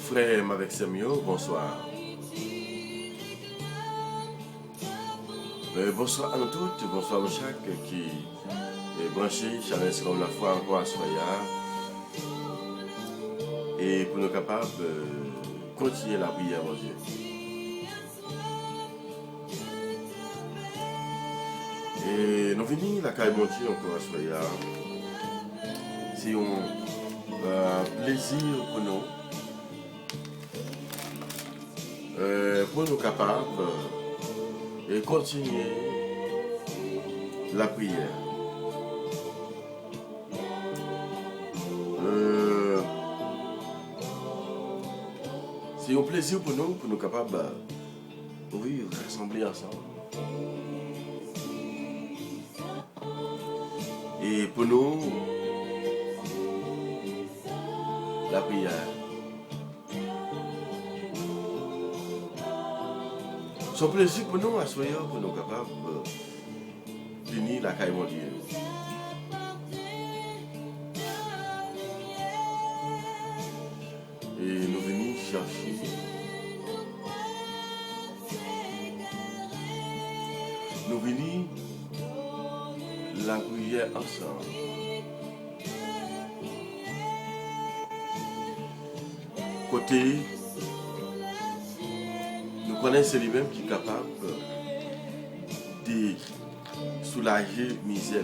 Frère avec Samuel, bonsoir. Bonsoir à nous toutes, bonsoir à chaque qui est branché, challenge comme la foi encore à Soya. Et pour nous capables de continuer la prière, mon Dieu. Et nous venons la caille monter encore à Soya. C'est un plaisir pour nous. Pour nous capables et continuer la prière. C'est un plaisir pour nous capables de rassembler ensemble. Et pour nous, la prière. C'est un plaisir pour nous, à soyons, pour nous capables de venir la caille mondiale. Et nous venons chercher. Nous venons la prière ensemble. Côté, nous connaissons lui-même qui est capable de soulager la misère.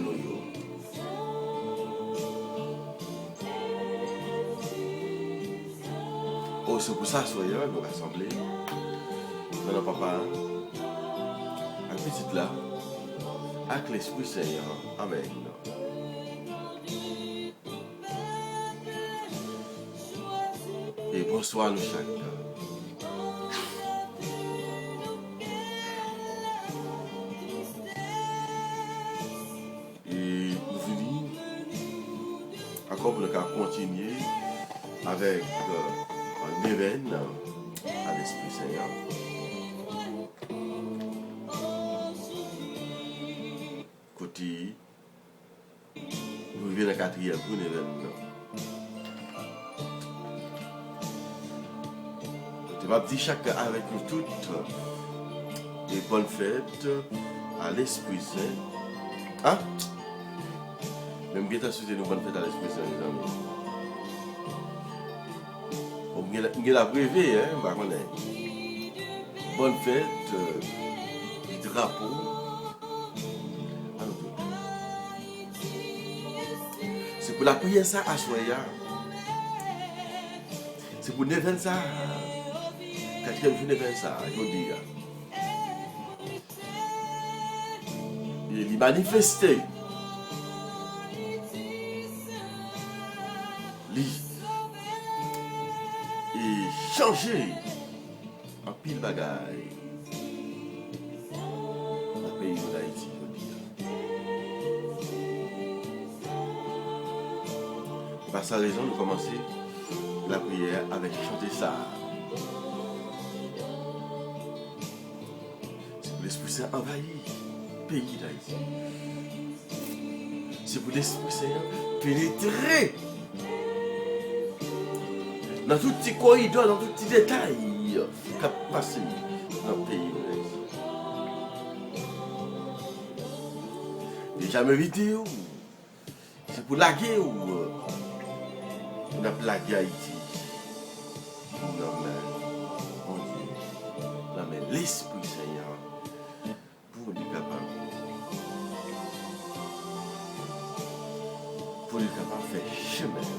Oh, c'est pour ça que nous rassemblés. Dans papa, un petit là, avec l'Esprit Seigneur. Amen. Et bonsoir nous chaque. Et nous venons encore pour le cas continuer avec un événement à l'Esprit Seigneur. Côté, nous vivons la quatrième pour l'événement. Je vais dire chacun avec nous toutes et bonne fête à l'Esprit Saint. Hein? Même qui t'a souhaité une bonne fête à l'Esprit Saint, les amis. On a prévu, hein, bah, on est. Bonne fête du drapeau à nous tous. C'est pour la prière ça à Soya. C'est pour l'événement ça. Quatrième journée vers ça, je vous dis. Il manifesté. Et changer en pile bagaille. Dans le pays d'Haïti, je dis. Par sa raison, nous commençons la prière avec chanter ça. L'Esprit Saint envahit le pays d'Haïti. C'est pour l'Esprit Saint pénétrer dans tout petit corridor, dans tout petit détail qui a passé dans le pays d'Haïti. Et jamais vidéo, c'est pour laguer ou on a plagué Haïti. Non mais l'Esprit Seigneur. Pour être capable de faire chemin.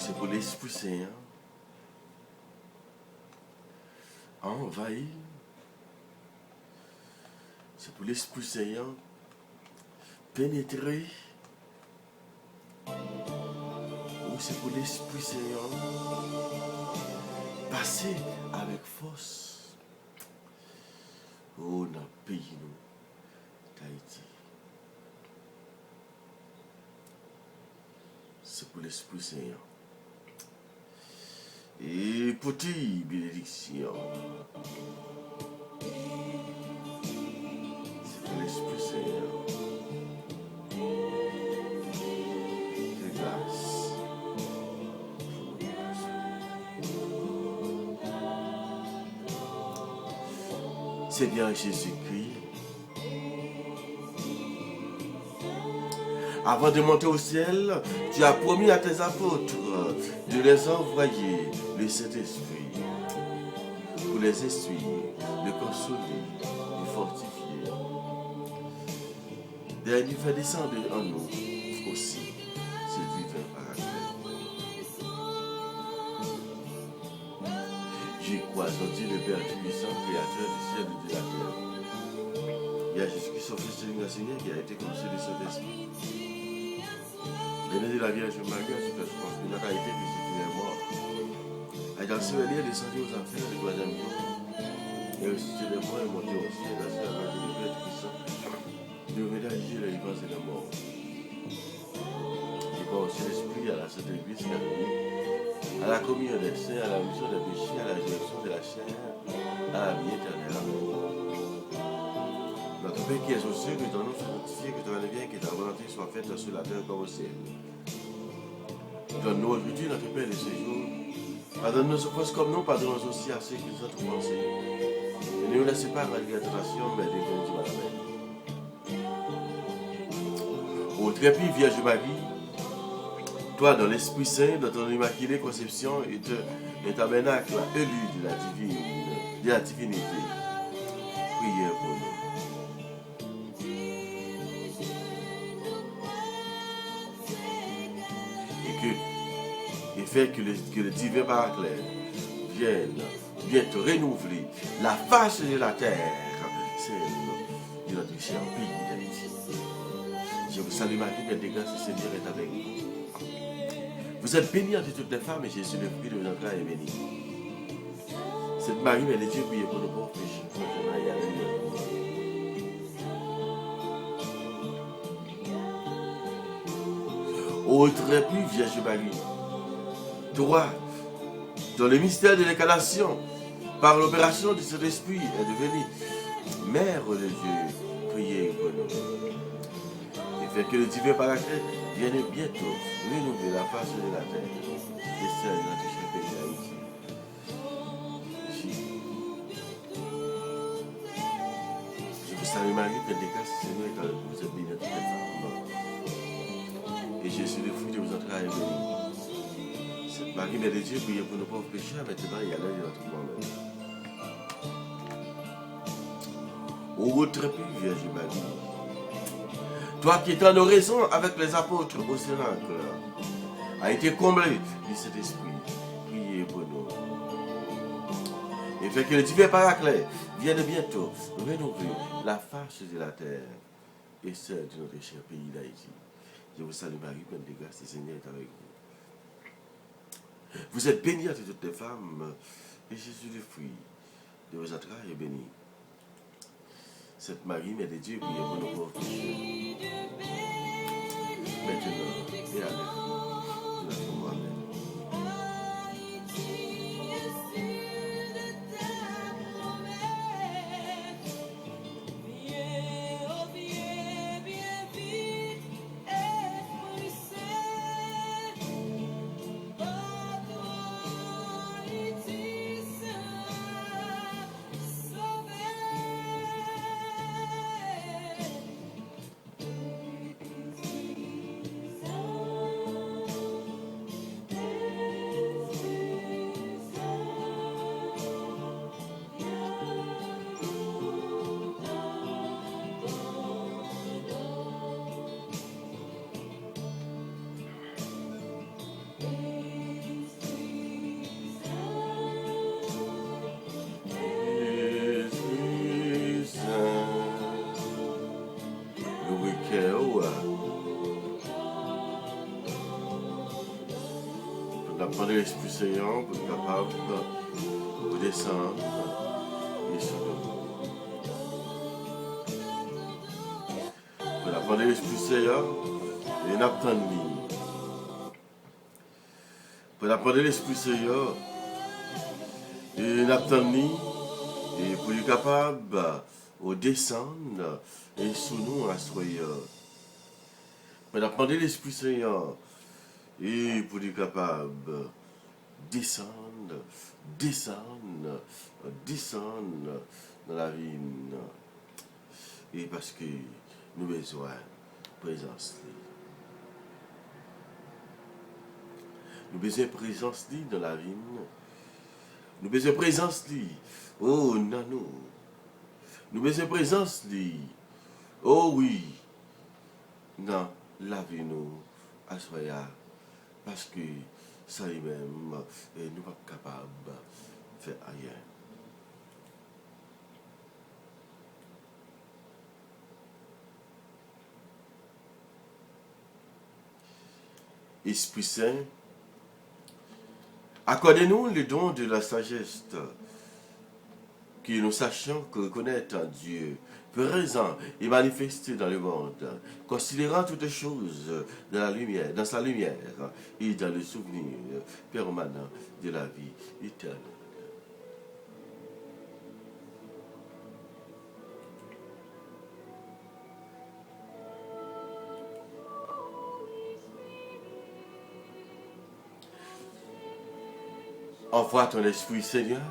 C'est pour l'Esprit Saint envahir. C'est pour l'Esprit Saint pénétrer. Ou c'est pour l'Esprit Saint passer avec force. Oh, dans le pays d'Haïti. C'est pour l'Esprit Saint. Et petite bénédiction. C'est pour l'Esprit Saint. C'est là. Seigneur Jésus-Christ, avant de monter au ciel, tu as promis à tes apôtres de les envoyer le Saint-Esprit pour les essuyer, les consoler, les fortifier. Et il fait descendre en nous aussi ce divin paraclet. J'y crois en Dieu, le Père Tout-Puissant, Créateur du ciel et de la terre. Il y a Jésus-Christ, son Fils de Seigneur, qui a été conçu du Saint-Esprit. L'aîné de la Vierge Marie a souffert sous Pilate, a été crucifié et mort. A été enseveli et descendu aux enfers le troisième jour. Et ressuscité des morts et monté au ciel, assis à la droite du Père Tout-Puissant. De revenir à juger les vivants et les morts. Il croit aussi l'Esprit, à la Sainte Église catholique, à la communion des saints, à la rémission des péchés, à la résurrection de la chair, à la vie éternelle. Amen. Notre Père qui est aux cieux, que ton nom soit sanctifié, que ton règne vienne, que ta volonté soit faite sur la terre comme au ciel. Donne-nous aujourd'hui notre Père de ce jour. Pardonne nos offenses comme nous, pardonne-nous aussi à ceux qui nous ont offensés. Et ne nous laisse pas rentrer la tentation, mais délivre-nous du mal. Amen. Ô très pure Vierge Marie, toi, dans l'Esprit Saint, dans ton immaculée conception et de tabernacle élu de la divinité, priez pour nous. Et fait que le divin paraclet vienne te renouveler la face de la terre, celle de notre cher pays d'Haïti. Je vous salue Marie, pleine de grâce, le Seigneur est avec vous. Vous êtes bénie entre toutes les femmes et Jésus, le fruit de vos entrailles, est béni. Cette Marie, mais les dieux, priez pour nos pauvres péchés, maintenant et à l'heure de notre mort. Ô très pure Vierge Marie, toi, dans le mystère de l'incarnation, par l'opération de cet esprit, est devenue Mère de Dieu, priez pour nous. Et fait que le divin paraclet vienne bientôt renouveler la face de la terre et celle de notre cher pays d'Haïti. Je vous salue Marie, pleine de grâce, le Seigneur est avec vous, vous êtes bénie entre toutes les femmes. Et Jésus, le fruit de vos entrailles, est béni. Cette Marie, Mère de Dieu, priez pour nos pauvres pécheurs, maintenant et à l'heure de notre mort. Ô très pure Vierge Marie, toi qui es en oraison avec les apôtres au Cénacle, a été comblé de cet esprit, priez pour nous. Et fait que le divin paraclet vienne bientôt renouveler la face de la terre et celle de notre cher pays d'Haïti. Je vous salue Marie, pleine de grâce, le Seigneur est avec vous. Vous êtes bénie entre toutes les femmes, et Jésus, le fruit de vos entrailles, est béni. Cette Marie, Mère de Dieu, priez pour nos pauvres pécheurs, maintenant et à l'heure de notre mort. Amen. Prendre l'Esprit Saint pour être capable de descendre et sur nous. Pour prendre l'Esprit Saint et n'attendre. Pour prendre l'Esprit Saint et n'attendre et pour être capable de descendre et sur nous à soyer. Pour prendre l'Esprit Saint et pour être capable de descendre dans la vie. Et parce que nous avons besoin de présence. Nous avons besoin de présence dans la vie. Nous avons besoin de présence. Oh, non, non. Nous avons besoin de présence. Oh, oui. Non, la vie nous à soya. Parce que ça lui-même, nous ne sommes pas capables de faire rien. Esprit Saint, accordez-nous le don de la sagesse, que nous sachions que reconnaître Dieu présent et manifesté dans le monde, considérant toutes choses dans sa lumière et dans le souvenir permanent de la vie éternelle. Envoie ton esprit, Seigneur,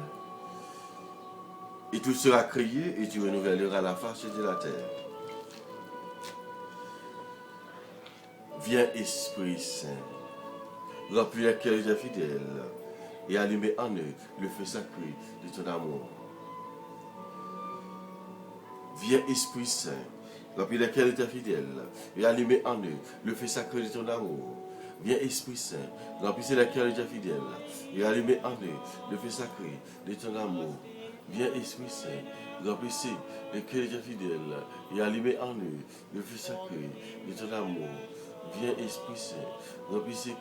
et tout sera créé et tu renouvelleras la face de la terre. Viens, Esprit Saint, remplis les cœurs des fidèles et allumez en eux le feu sacré de ton amour. Viens, Esprit Saint, remplis les cœurs des fidèles et allumez en eux le feu sacré de ton amour. Viens, Esprit Saint, remplissez les cœurs des fidèles et allumez en eux le feu sacré de ton amour. Viens, Esprit Saint, remplissez les cœurs des fidèles et allumez en eux le feu sacré de ton amour. Viens, Esprit Saint, remplissez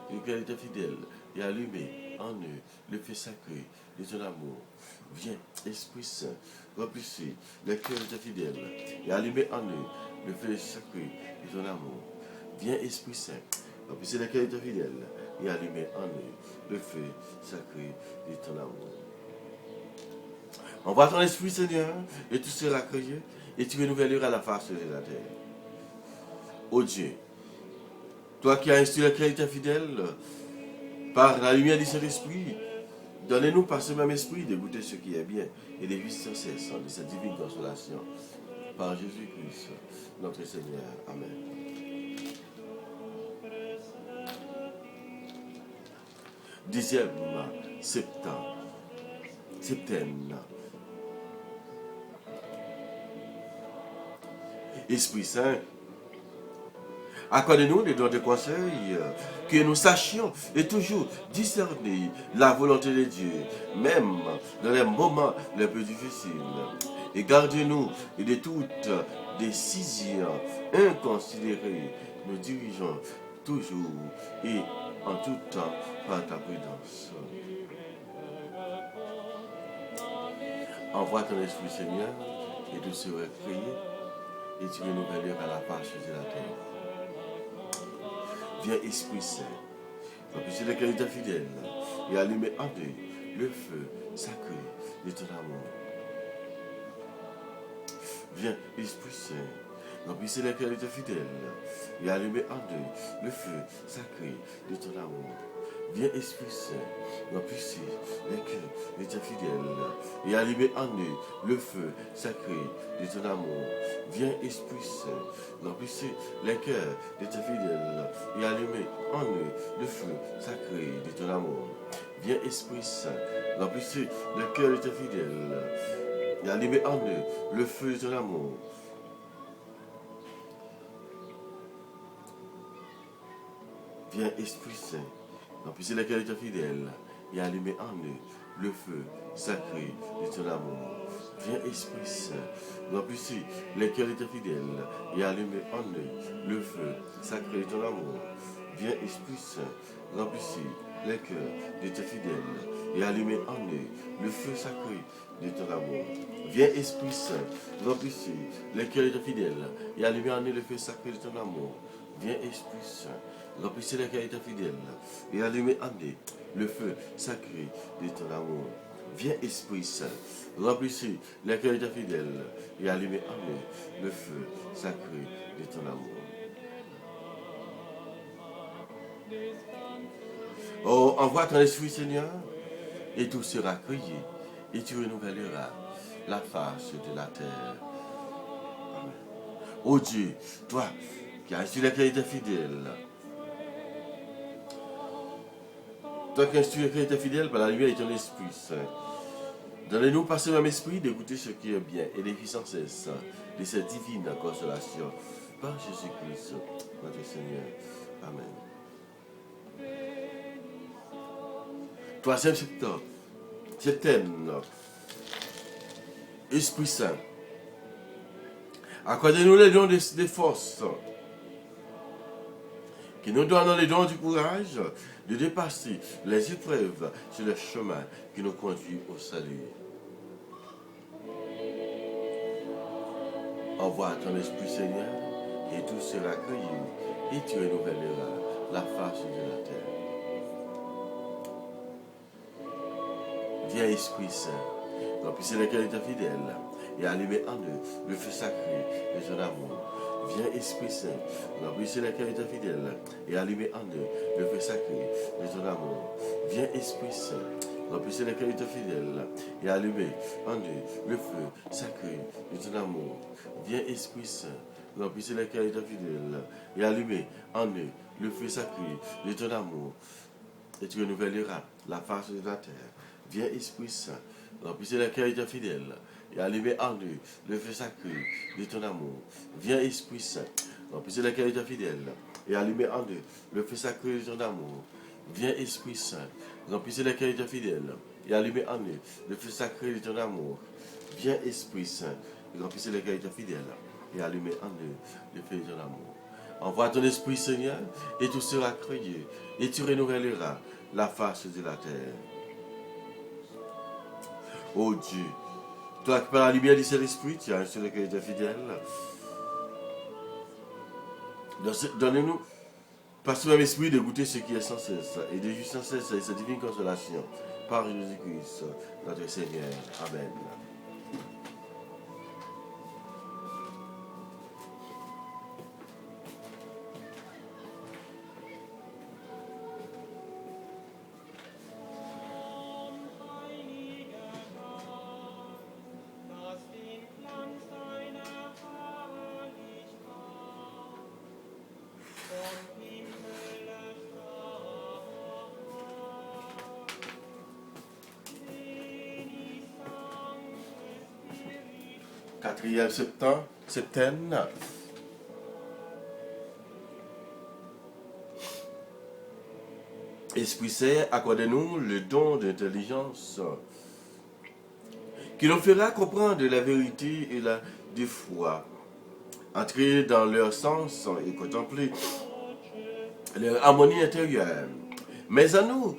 les cœurs des fidèles et allumez en eux le feu sacré de ton amour. Viens, Esprit Saint, remplissez les cœurs des fidèles et allumez en eux le feu sacré de ton amour. Viens, Esprit Saint, remplissez les cœurs des fidèles et allumez en eux le feu sacré de ton amour. Envoie ton esprit, Seigneur, et tout sera créé, et tu renouvelleras la face de la terre. Ô Dieu, toi qui as instruit les cœurs de tes fidèles, par la lumière du Saint-Esprit, donnez-nous par ce même esprit de goûter ce qui est bien et de vivre sans cesse de cette divine consolation. Par Jésus-Christ, notre Seigneur. Amen. Dixième septaine. Esprit Saint, accordez-nous les dons de conseil, que nous sachions et toujours discerner la volonté de Dieu, même dans les moments les plus difficiles. Et gardez-nous de toute décision inconsidérée, nous dirigeons toujours et en tout temps par ta prudence. Envoie ton esprit, Seigneur, et tout sera créé, et tu renouvelleras la face de la terre. Viens, Esprit Saint, remplissez les cœurs de tes fidèles et allumez en eux le feu sacré de ton amour. Viens, Esprit Saint, remplissez les cœurs de tes fidèles et allumez en eux le feu sacré de ton amour. Viens, Esprit Saint, remplissez les cœurs de tes fidèles et allumez en eux le feu sacré de ton amour. Viens, Esprit Saint, remplissez les cœurs de tes fidèles et allumez en eux le feu sacré de ton amour. Viens, Esprit Saint, remplissez les cœurs de tes fidèles et allumez en eux le feu de ton amour. Viens, Esprit Saint, remplissez les cœurs de tes fidèles et allumez en eux le feu sacré de ton amour. Viens, Esprit Saint, remplissez les cœurs de tes fidèles et allumez en eux le feu sacré de ton amour. Viens, Esprit Saint, remplissez les cœurs de tes fidèles et allumez en eux le feu sacré de ton amour. Viens, Esprit Saint, remplissez les cœurs de tes fidèles et allumez en eux le feu sacré de ton amour. Viens, Esprit Saint, remplissez les cœurs de tes fidèles et allumez en eux le feu sacré de ton amour. Viens, Esprit Saint, remplissez les cœurs de tes fidèles et allumez en eux le feu sacré de ton amour. Oh, envoie ton esprit, Seigneur, et tout sera créé, et tu renouvelleras la face de la terre. Amen. Oh Dieu, toi qui as instruit lesquels étaient fidèles, toi qui as instruit lesquels étaient fidèles par la lumière de ton Esprit Saint, donnez-nous par ce même esprit d'écouter ce qui est bien et d'éviter sans cesse de cette divine consolation par Jésus-Christ, notre Seigneur. Amen. Troisième septaine, Esprit Saint, accordez-nous les dons des forces, qui nous donnent les dons du courage de dépasser les épreuves sur le chemin qui nous conduit au salut. Envoie ton Esprit Seigneur, et tout sera créé, et tu renouvelleras la face de la terre. Viens Esprit Saint, remplissez les qualités fidèles, et allumez en eux le feu sacré de ton amour. Viens Esprit Saint, remplissez les qualités fidèles, et allumez en eux le feu sacré de ton amour. Viens Esprit Saint, remplissez les qualités fidèles, et allumez en eux le feu sacré de ton amour. Viens Esprit Saint, remplissez les qualités fidèles, et allumez en eux le feu sacré de ton amour, et tu renouvelleras la face de la terre. Viens Esprit Saint, remplissez les qualités fidèles, et allumez en eux le feu sacré de ton amour. Viens Esprit Saint, remplissez les qualités fidèles, et allumez en eux le feu sacré de ton amour. Viens Esprit Saint, remplissez les qualités fidèles, et allumez en eux le feu sacré de ton amour. Viens Esprit Saint, remplissez les qualités fidèles, et allumez en eux le feu de ton amour. Envoie ton Esprit Seigneur, et tout sera créé, et tu renouvelleras la face de la terre. Oh Dieu, toi qui par la lumière du Saint-Esprit, tu as instruit les qualités fidèles, donnez-nous par ce même esprit de goûter ce qui est sans cesse, et de vivre sans cesse cette divine consolation, par Jésus-Christ, notre Seigneur. Amen. Quatrième septaine. Esprit Saint, accordez-nous le don d'intelligence qui nous fera comprendre la vérité et la de foi, entrer dans leur sens et contempler leur harmonie intérieure. Mais à nous,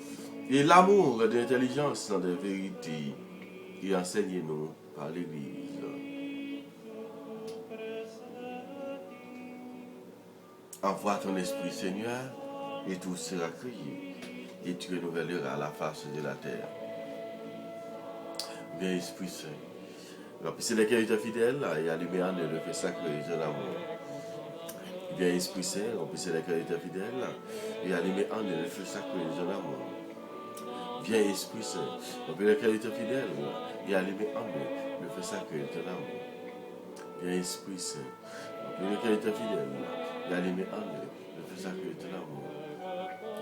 et l'amour de l'intelligence de vérité, et enseignez-nous par l'Église. Envoie ton Esprit Seigneur, et tout sera créé, et tu renouvelleras la face de la terre. Viens Esprit Saint, remplissez les qualités fidèles, et allumez en eux le feu sacré de l'amour. Viens Esprit Saint, remplissez les qualités fidèles, et allumez en eux le feu sacré de l'amour. Viens Esprit Saint, remplissez les qualités fidèles, et allumez en eux le feu sacré de l'amour. Viens Esprit Saint, remplissez les qualités fidèles, et allumez en eux le feu sacré de l'amour.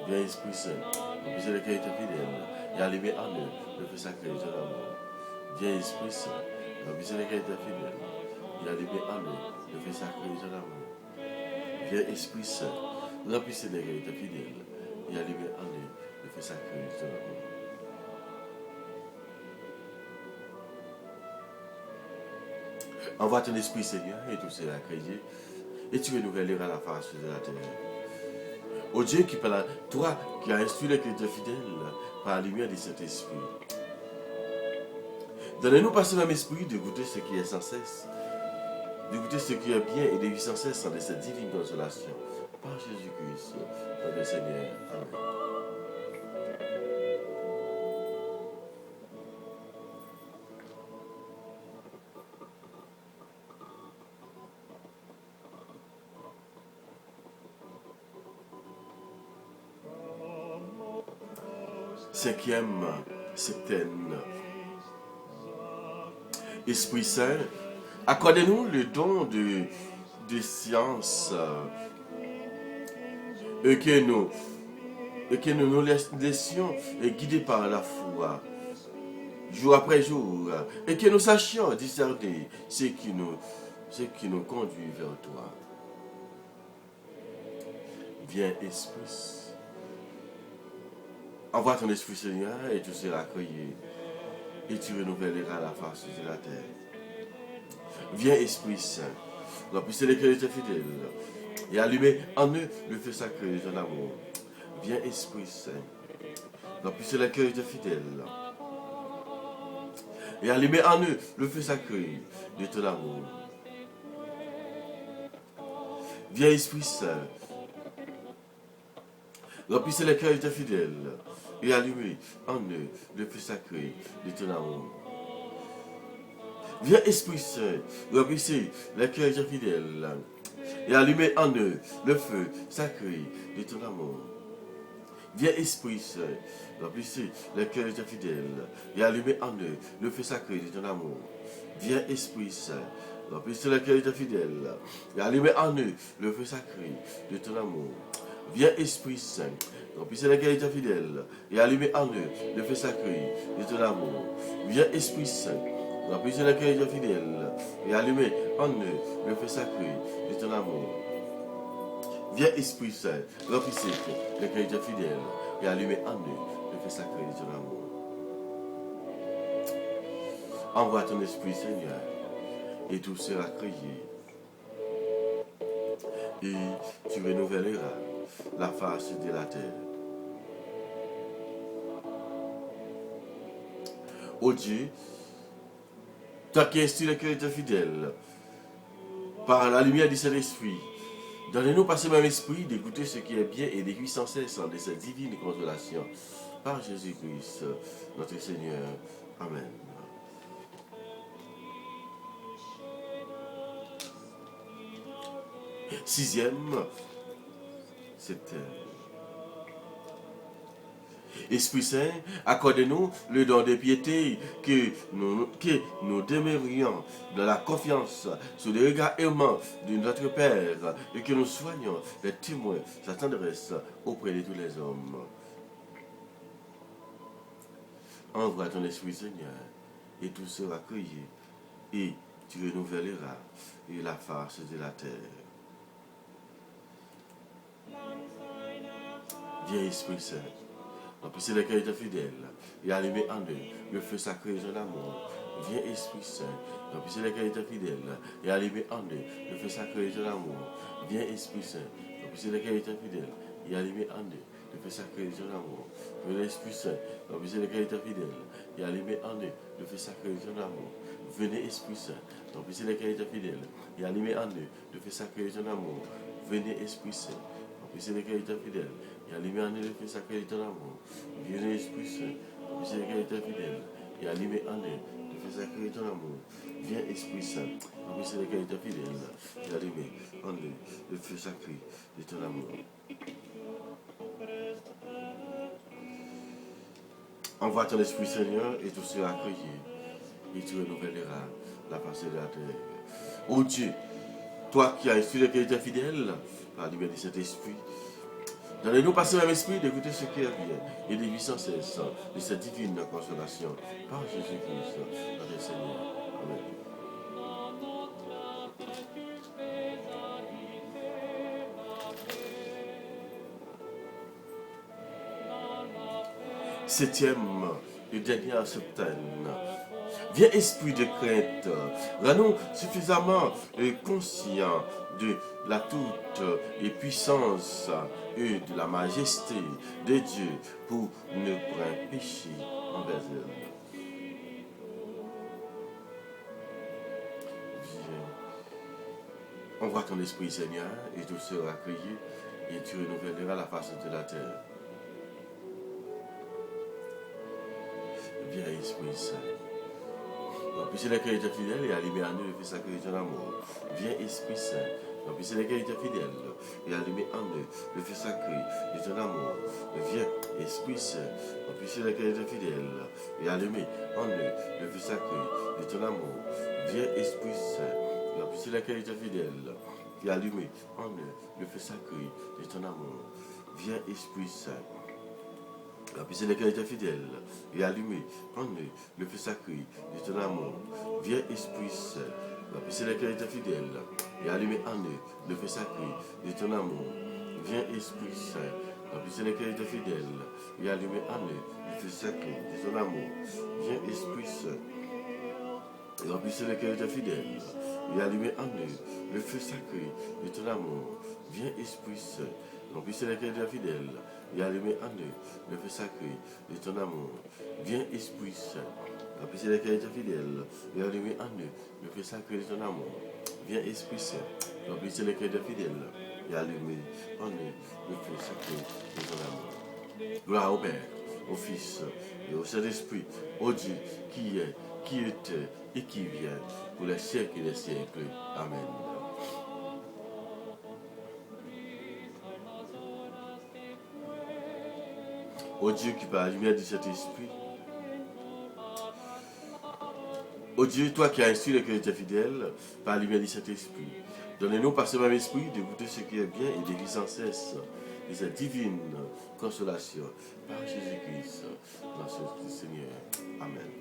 Viens Esprit Saint, remplissez les qualités fidèles, et allumez en eux le feu sacré de l'amour. Viens Esprit Saint, remplissez les qualités fidèles, et allumez en eux le feu sacré de l'amour. Viens Esprit Saint, remplissez les qualités fidèles, et allumez en eux le feu sacré de l'amour. Envoie ton Esprit Seigneur, et tout sera créé, et tu renouvelleras la face de la terre. Ô Dieu qui parle, toi qui as instruit les chrétiens fidèles par la lumière de cet esprit, donnez-nous par ce même esprit de goûter ce qui est sans cesse, de goûter ce qui est bien et de vivre sans cesse de cette divine consolation. Par Jésus-Christ, notre Seigneur. Amen. Cinquième septaine. Esprit Saint, accordez-nous le don de science et que nous nous laissions guider par la foi, jour après jour, et que nous sachions discerner ce qui nous conduit vers toi. Viens, Esprit. Envoie ton Esprit, Seigneur, et tu seras accueilli, et tu renouvelleras la face de la terre. Viens, Esprit Saint, remplissez les cœurs de tes fidèles, et allumez en eux le feu sacré de ton amour. Viens, Esprit Saint, remplissez les cœurs de tes fidèles, et allumez en eux le feu sacré de ton amour. Viens, Esprit Saint, remplissez les cœurs de tes fidèles, et allumez en eux le feu sacré de ton amour. Viens, Esprit Saint, remplissez les cœurs de tes fidèles, et allumez en eux le feu sacré de ton amour. Viens, Esprit Saint, remplissez les cœurs de tes fidèles, et allumez en eux le feu sacré de ton amour. Viens, Esprit Saint, remplissez les cœurs de tes fidèles, et allumez en eux le feu sacré de ton amour. Viens, Esprit Saint, remplissez les cœurs de tes fidèles, et allumez en eux le feu sacré de ton amour. Viens, Esprit Saint, remplissez les cœurs de tes fidèles, et allumez en eux le feu sacré de ton amour. Viens, Esprit Saint, remplissez les cœurs de tes fidèles, et allumez en eux le feu sacré de ton amour. Envoie ton Esprit, Seigneur, et tout sera créé. Et tu renouvelleras la face de la terre. Ô Dieu, toi qui instruis les cœurs de tes fidèles, par la lumière de cet esprit, donnez-nous par ce même esprit d'écouter ce qui est bien et d'écrire sans cesse de cette divine consolation. Par Jésus-Christ, notre Seigneur. Amen. Sixième septembre. Esprit Saint, accordez-nous le don de piété que nous demeurions dans la confiance sous le regard aimant de notre Père et que nous soignions les témoins de sa tendresse auprès de tous les hommes. Envoie ton Esprit, Seigneur, et tout sera créé, et tu renouvelleras la face de la terre. Viens, Esprit Saint, remplissez les cœurs de tes fidèles, et allumez en eux le feu sacré de ton amour. Viens, Esprit Saint, remplissez les cœurs de tes fidèles, et allumez en eux le feu sacré de ton amour. Viens, Esprit Saint, remplissez les cœurs de tes fidèles, et allumez en eux le feu sacré de ton amour. Viens, Esprit Saint, remplissez les cœurs de tes fidèles, et allumez en eux le feu sacré de ton amour. Venez, Esprit Saint, remplissez les cœurs de tes fidèles, et allumez en eux le feu sacré de ton amour. Venez, Esprit Saint, remplissez les cœurs de tes fidèles, et allumez en eux le feu sacré de ton amour. Venez, Esprit Saint, remplissez les cœurs de tes fidèles, et allumez en eux le feu sacré de ton amour. Viens, Esprit Saint, remplissez les cœurs de tes fidèles, et allumez en eux le feu sacré de ton amour. Envoie ton Esprit, Seigneur, et tout sera créé, et tu renouvelleras la face de la terre. Ô Dieu, toi qui as instruit les cœurs de tes fidèles, par la lumière de cet esprit, donnez-nous par ce même esprit d'écouter ce qui est bien et de vivre sans cesse de cette divine consolation. Par Jésus-Christ, notre Seigneur. Amen. Septième et dernière septaine. Viens, esprit de crainte, rends-nous suffisamment conscients de la toute puissance et de la majesté de Dieu pour ne point pécher envers elle. Viens, envoie ton esprit, Seigneur, et tout sera créé, et tu renouvelleras la face de la terre. Viens, Esprit Saint. Remplissez les cœurs de tes fidèles et allumez en eux le feu sacré de ton amour. Viens, Esprit Saint, Remplissez les qualités fidèles et allumez en eux le feu sacré de ton amour. Viens, Esprit Saint, remplissez les qualités fidèles et allumez en eux le feu sacré de ton amour. Viens, Esprit Saint, remplissez les qualités fidèles et allumez en eux le feu sacré de ton amour. Viens, Esprit Saint. Remplissez les qualités fidèles et allumez en eux le feu sacré de ton amour. Viens, Esprit Saint. Remplissez les qualités fidèles et allumez en eux le feu sacré de ton amour. Viens, Esprit Saint. Remplissez les qualités fidèles et allumez en eux le feu sacré de ton amour. Viens, Esprit Saint. Remplissez les qualités fidèles et allumez en eux le feu sacré de ton amour. Viens, Esprit Saint. Remplissez les qualités fidèles et allumez en eux le feu sacré de ton amour. Viens, Esprit Saint. Remplissez les qualités fidèles et allumez en eux le feu sacré de ton amour. Viens, Esprit Saint. Remplissez les qualités fidèles et allumez en eux le feu sacré de ton amour. Gloire au Père, au Fils et au Saint-Esprit, au Dieu qui est, qui était et qui vient pour les siècles et les siècles. Amen. Ô Dieu qui par la lumière de cet esprit, ô Dieu, toi qui as instruit les chrétiens fidèles par la lumière de cet esprit, donnez-nous par ce même esprit de goûter ce qui est bien et de vivre sans cesse de cette divine consolation par Jésus-Christ, notre Seigneur. Amen.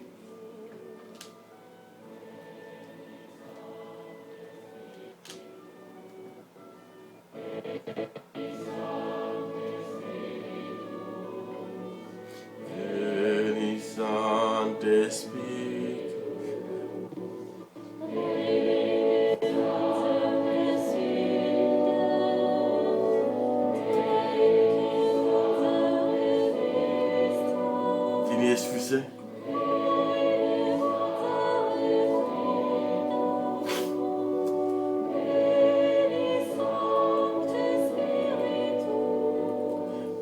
Venez Saint-Esprit, venez Esprit Saint.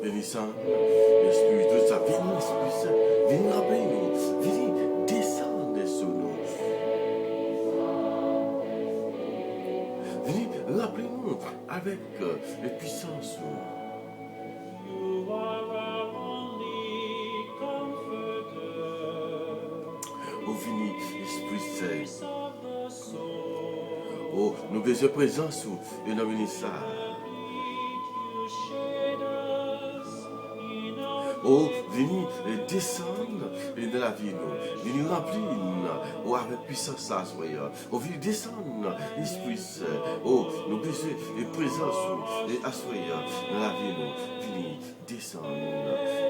Bénissant, Esprit, tout ça, venez Esprit Saint, venez rappeler-nous, venez descendre sur nous. Venez rappelez-nous avec les puissances. Oh, venez, Esprit Saint. Oh, nous besoin de présence et nous venons ça. Oh, venez descendre dans la vie, nous. Venez remplir, oh, avec puissance, ça, soyez. Oh, venez descendre, Esprit Saint. Oh, nous besoin de présence et assoyer dans la vie, nous. Venez descendre,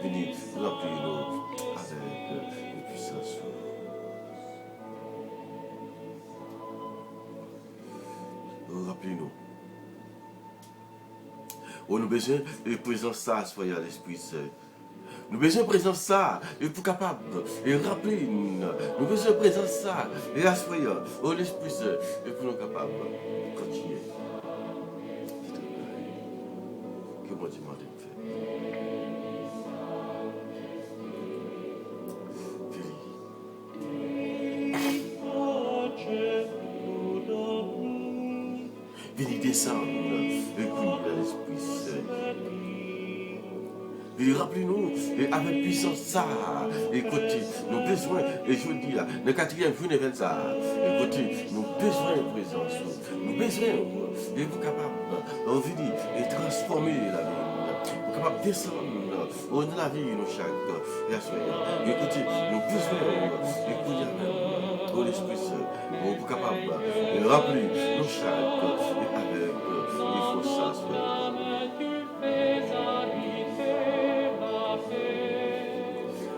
venez remplir, nous, avec puissance. Oh, rappelez-nous. Oh, nous besoin de présence, ça, soyez, l'Esprit Saint. Nous besoin de présence ça, et pour capable, et rappeler, nous besoin de présence ça, et assoyer, oh l'Esprit Saint, et pour nous capables de continuer. Que moi demande de faire. Venez descendre, et puis l'Esprit Saint. Et rappelez-nous, et avec puissance ça, écoutez, nous besoin, et je vous dis là, le quatrième jour de ça, écoutez, nous besoin de présence, nous besoin, et vous capable, on venir et transformer la vie, vous capable de descendre, dans la vie, nous chaque, et assoyer, écoutez, nous besoin, écoutez, oh l'Esprit Saint, vous capable, de rappeler nous chaque, et avec, il faut ça,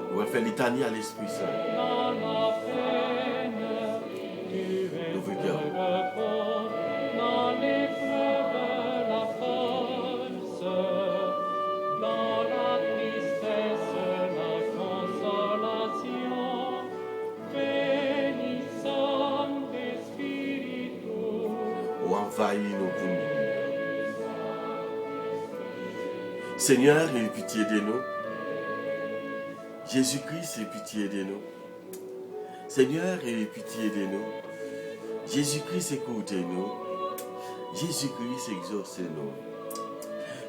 on va faire litanie à l'Esprit Saint. Nous regardons. Dans l'épreuve, la force, dans la tristesse, la consolation, bénissons l'Esprit. On envahit nos poumons. Seigneur, aie pitié de nous. Jésus-Christ, aie pitié de nous. Seigneur, aie pitié de nous. Jésus-Christ, écoutez-nous. Jésus-Christ exauce nous.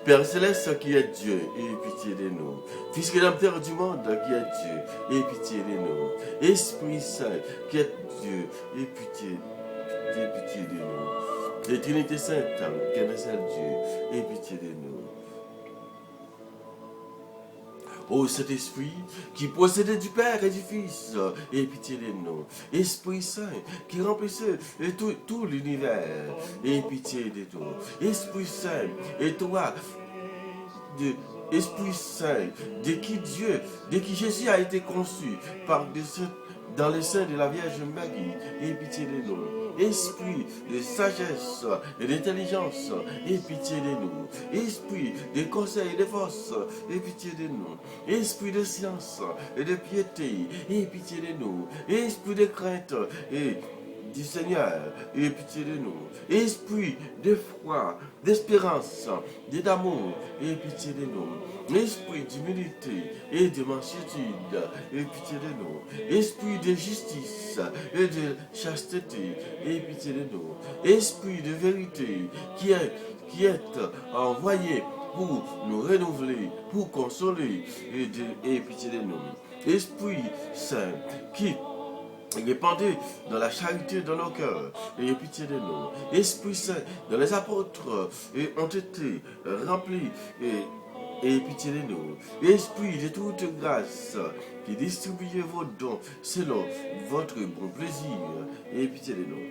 Père Céleste qui est Dieu, aie pitié de nous. Fils rédempteur du monde qui est Dieu, aie pitié de nous. Esprit Saint qui est Dieu, aie pitié de nous. Et Trinité Sainte qui est le seul Dieu, aie pitié de nous. Ô Saint-Esprit, qui procédait du Père et du Fils, aie pitié de nous. Esprit Saint, qui remplissait tout l'univers, aie pitié de nous. Esprit Saint, et toi, Esprit Saint, de qui Jésus a été conçu dans le sein de la Vierge Marie, aie pitié de nous. Esprit de sagesse et d'intelligence, aie pitié de nous. Esprit de conseil et de force, aie pitié de nous. Esprit de science et de piété, aie pitié de nous. Esprit de crainte et du Seigneur, aie pitié de nous. Esprit de foi, d'espérance, d'amour, aie pitié de nous. Esprit d'humilité et de mansuétude, aie pitié de nous. Esprit de justice et de chasteté, aie pitié de nous. Esprit de vérité qui est envoyé pour nous renouveler, pour consoler, aie pitié de nous. Esprit Saint qui répandez dans la charité dans nos cœurs, ayez pitié de nous. Esprit Saint, dont les apôtres ont été remplis, ayez pitié de nous. Esprit de toute grâce, qui distribuez vos dons selon votre bon plaisir, ayez pitié de nous.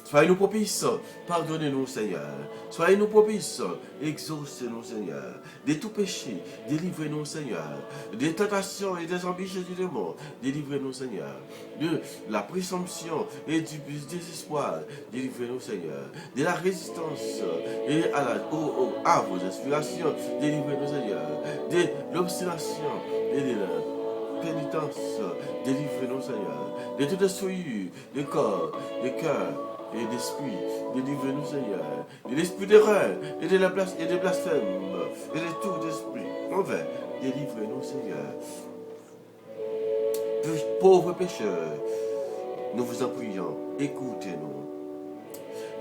Soyez-nous propices, pardonnez-nous Seigneur. Soyez-nous propices, exaucez-nous Seigneur. De tout péché, délivrez-nous Seigneur. Des tentations et des ambitions du démon, délivrez-nous Seigneur. De la présomption et du désespoir, délivrez-nous Seigneur. De la résistance et à vos aspirations, délivrez-nous Seigneur. De l'obstination et de la pénitence, délivrez-nous Seigneur. De toute souillure, de corps, de cœur, et d'esprit, délivrez-nous Seigneur, de l'esprit d'erreur et de blasphème, et de tout esprit mauvais, délivrez-nous Seigneur. Pauvres pécheurs, nous vous en prions, écoutez-nous,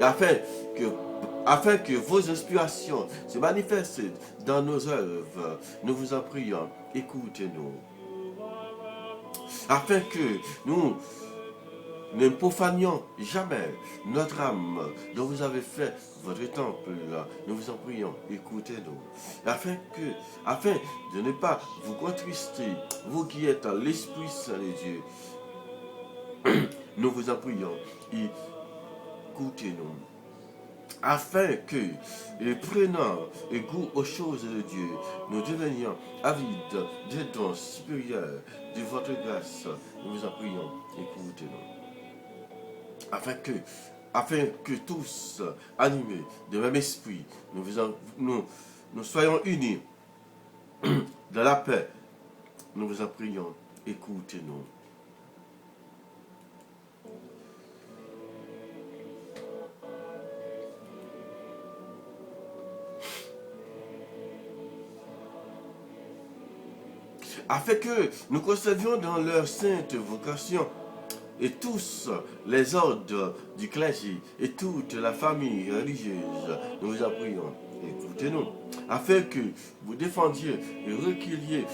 afin que vos inspirations se manifestent dans nos œuvres, nous vous en prions, écoutez-nous, afin que nous ne profanions jamais notre âme dont vous avez fait votre temple. Nous vous en prions, écoutez-nous. Afin de ne pas vous contrister, vous qui êtes en l'Esprit Saint de Dieu, nous vous en prions, écoutez-nous. Afin que, prenant goût aux choses de Dieu, nous devenions avides des dons supérieurs de votre grâce. Nous vous en prions, écoutez-nous. Afin que tous, animés de même esprit, nous soyons unis dans la paix. Nous vous en prions, écoutez-nous. Afin que nous conservions dans leur sainte vocation et tous les ordres du clergé et toute la famille religieuse, nous vous en prions, écoutez-nous, afin que vous défendiez et recueilliez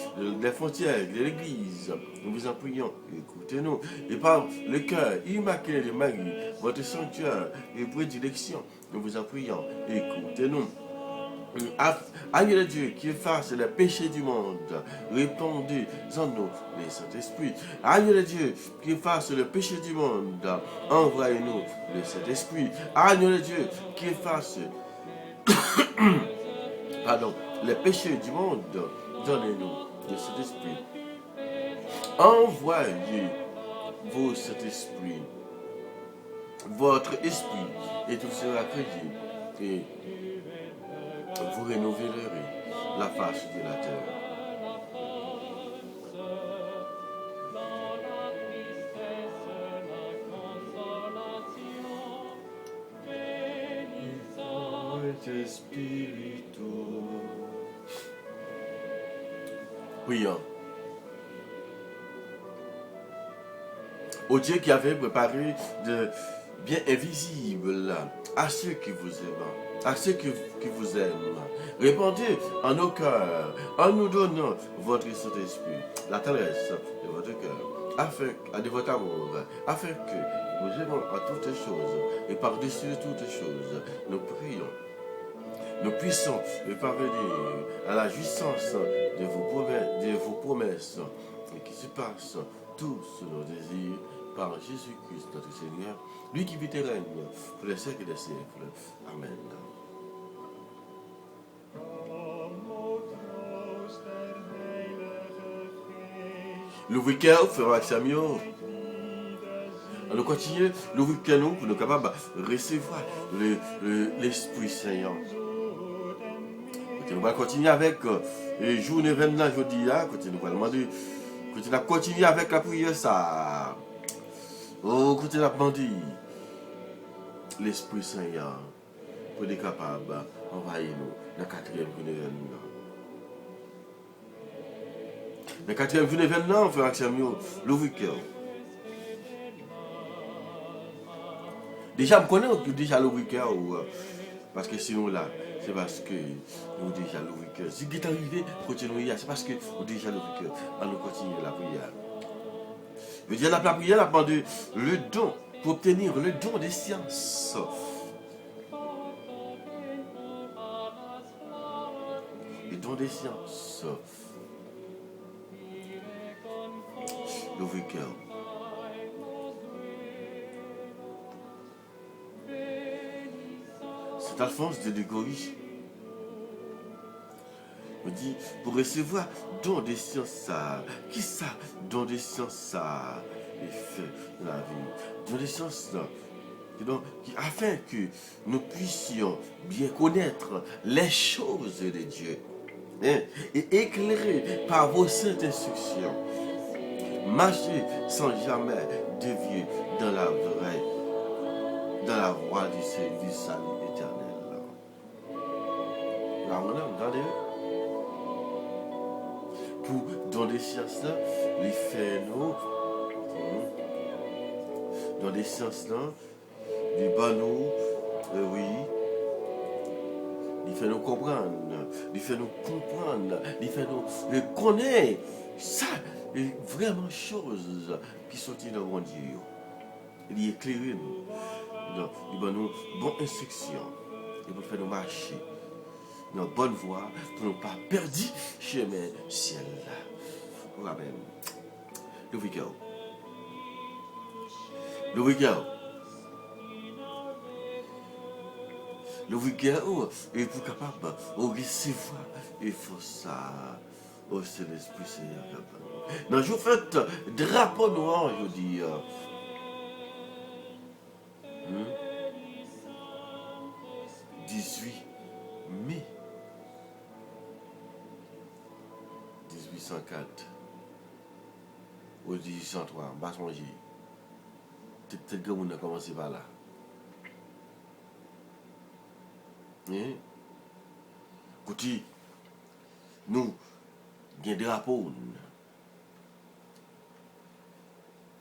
les frontières de l'Église, nous vous en prions, écoutez-nous, et par le cœur immaculé de Marie, votre sanctuaire et prédilection, nous vous en prions, écoutez-nous. Agneau de Dieu qui efface les péchés du monde, répandez en nous les Saint-Esprit. Agneau de Dieu qui efface le péché du monde, envoyez-nous le Saint-Esprit. Agneau de Dieu qui efface les péchés du monde, donnez-nous le Saint-Esprit. Envoyez vos Saint-Esprit, votre esprit, et tout sera créé. Et vous rénoverez la face de la terre. Prions. Au Dieu qui avait préparé bien invisible à ceux qui vous aiment, à ceux qui vous aiment. Répandez en nos cœurs, en nous donnant votre Saint-Esprit, la tendresse de votre cœur, de votre amour, afin que nous aimons en toutes choses et par-dessus toutes choses, nous prions. Nous puissions parvenir à la jouissance de vos promesses et qui se passent tous nos désirs par Jésus-Christ notre Seigneur, lui qui vit et règne pour les siècles des siècles. Amen. Le week-end, frère Samuel, on continue le week-end pour nous capables de recevoir l'Esprit Saint. On va continuer avec les journées 29 jeudi là, on va demander, on va continuer avec la prière ça. On continue à demander l'Esprit Saint pour être capable d'envahir nous dans la 4e journée 29. La 4e journée 29, frère Samuel, le week-end. Déjà, je connais déjà le week-end, parce que sinon là, c'est parce que nous déjà le week-end. Si vous êtes arrivé, continuez, c'est parce que nous déjà le week-end. On nous continue la prière. Je veux dire, la prière a demandé le don, pour obtenir le don des sciences. Le don des sciences. Le week-end. C'est Alphonse de Dégoï. On dit, pour recevoir don des sciences, ça, qui ça, don des sciences, ça, est fait dans la vie. Don des sciences, afin que nous puissions bien connaître les choses de Dieu, hein, et éclairés par vos saintes instructions, marcher sans jamais dévier dans la voie du salut éternel. Pour dans des sciences là, les faits nous, dans des sciences là, les banaux, oui, il fait nous comprendre, il fait nous comprendre, il fait nous connaître. Ça, est vraiment chose qui sont dans le monde Dieu. Il éclaire nous, il donne nous bonne instruction, il faire nous marcher dans bonne voie pour ne pas perdre chemin ciel là. Amen. Le week-end. Le week-end. Le week-end est pour capable de recevoir et faut ça au Saint-Esprit Seigneur. Dans le jour fait drapeau noir, je dis. 18 mai 1804 ou 1803, bas manger. Peut-être que vous avez commencé par là. Écoutez, nous, il y a des drapeaux.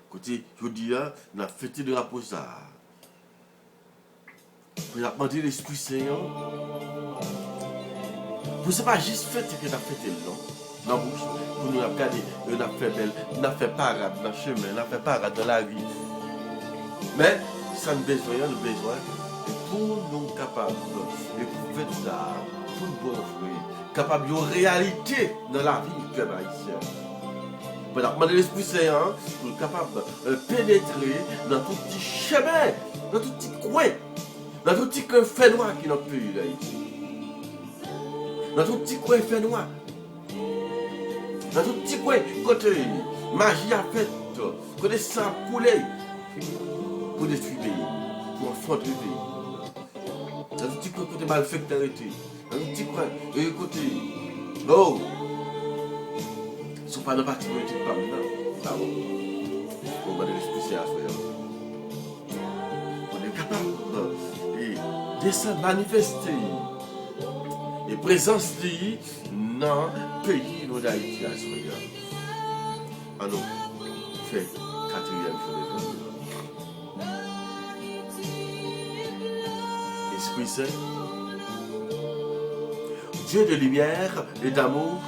Écoutez, je dis là, on a fêté le drapeau ça. Pour demander l'Esprit Saint. Vous ne pas juste fêter que nous avons fêté non. Dans la bouche, pour nous regarder, nous avons fait belle, nous avons fait parade dans le chemin, nous avons fait parade dans la vie. Mais, ça nous besoin, pour nous capables, et pour faire ça, pour nous bon fruit, capables de réalité dans la vie, peuple haïtien. Pour demander l'Esprit Saint, pour nous capables de pénétrer dans tout petit chemin, dans tout petit coin, dans tout petit coin fait noir qui est notre pays d'Haïti. Dans tout petit coin fait noir. Dans tout petit coin, côté magie a fait, côté sang coulé, pour détruire le pays, pour affronter le pays. Dans tout petit coin, côté malfectarité. Dans tout petit coin, côté, oh, ils ne sont pas dans le parti politique par maintenant. Ah bon, on va l'Esprit Saint à soi. On est capable de descendre, manifester. Et présence dans le pays d'Haïti à ce Alors, fait 4e journée. Esprit Saint, Dieu de lumière et d'amour,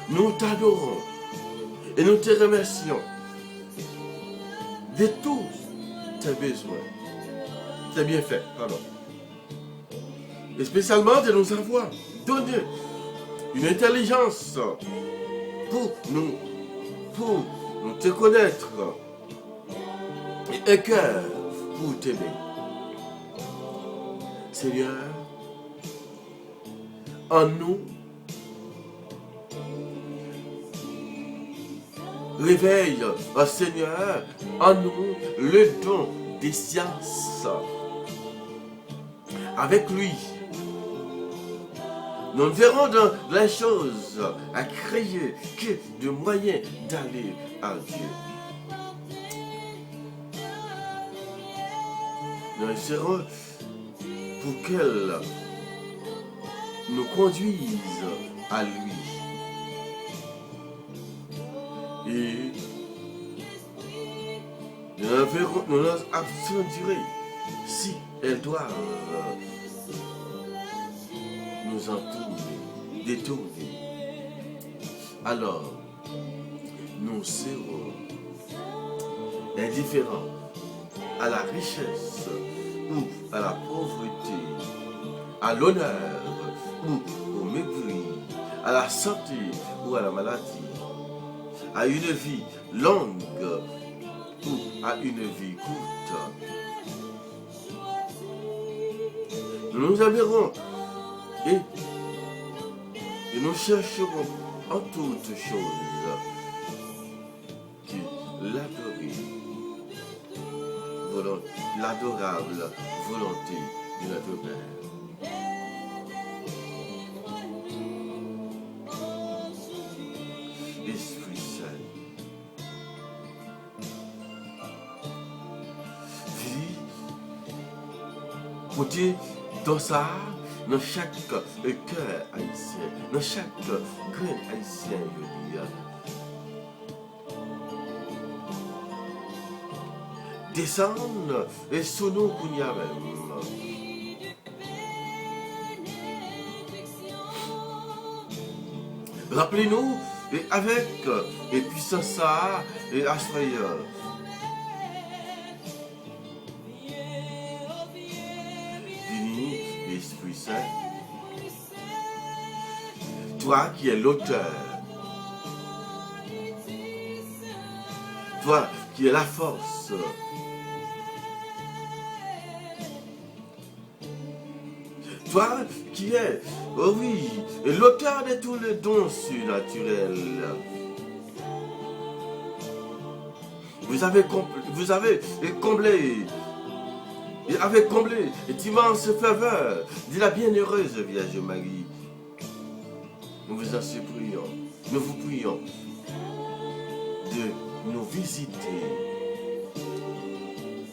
nous t'adorons et nous te remercions de tous tes besoins, tes bienfaits, pardon. Et spécialement de nous avoir donné une intelligence pour nous te connaître et un cœur pour t'aimer. Seigneur, en nous, réveille, Seigneur, en nous le don des sciences. Avec lui, nous verrons dans les choses à créer que de moyens d'aller à Dieu. Nous serons pour qu'elle nous conduise à lui. Et nous nous abstiendrons si elle doit nous entourer, détourner. Alors, nous serons indifférents à la richesse ou à la pauvreté, à l'honneur ou au mépris, à la santé ou à la maladie, à une vie longue ou à une vie courte. Nous nous aimerons et nous chercherons en toutes choses que l'adorable volonté de notre Père. Esprit Saint, côté dans ça, dans chaque cœur haïtien, dans chaque grain haïtien, je dis, descendre et sous nous qu'on y a même. Rappelez-nous, et avec et puissance ça, et assoyez. Esprit Saint, toi qui es l'auteur, toi qui es la force, toi qui es, oh oui, l'auteur de tous les dons surnaturels. Vous avez comblé et avait comblé d'immenses faveurs de la bienheureuse Vierge Marie. Nous vous en supplions, nous vous prions de nous visiter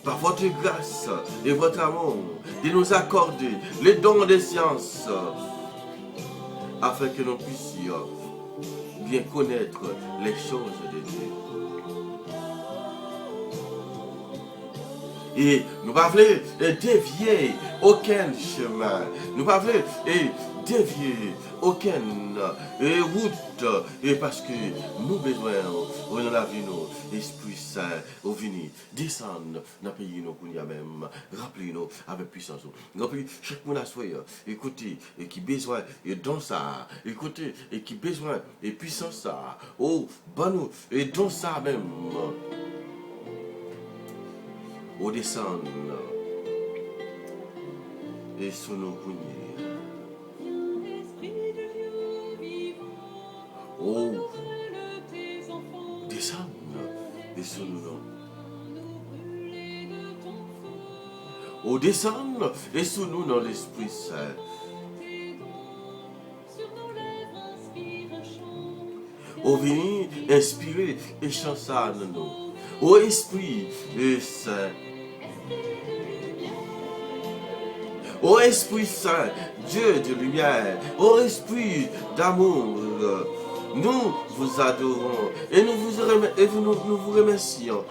par votre grâce et votre amour, de nous accorder les dons des sciences afin que nous puissions bien connaître les choses de Dieu. Et nous ne pouvons pas dévier aucun chemin. Nous ne pouvons pas dévier aucune route. Et parce que nous besoin dans la vie, nous, Esprit Saint, au venir, descendre dans le pays, nous, même. Rappelez-nous avec puissance. Rappelez chaque monde à soi. Écoutez, et qui besoin, et dans ça. Écoutez, et qui besoin, et puissance ça. Oh, bon nous, et dans ça même. Au descendre et sous nos poignets. Oh, descendre et sous nous. Oh, descendre et sous nous dans l'Esprit Saint. Oh, venir inspirer et chanter à nous. Ô Esprit Saint, ô Esprit Saint, Dieu de lumière, ô Esprit d'amour, nous vous adorons et nous vous remercions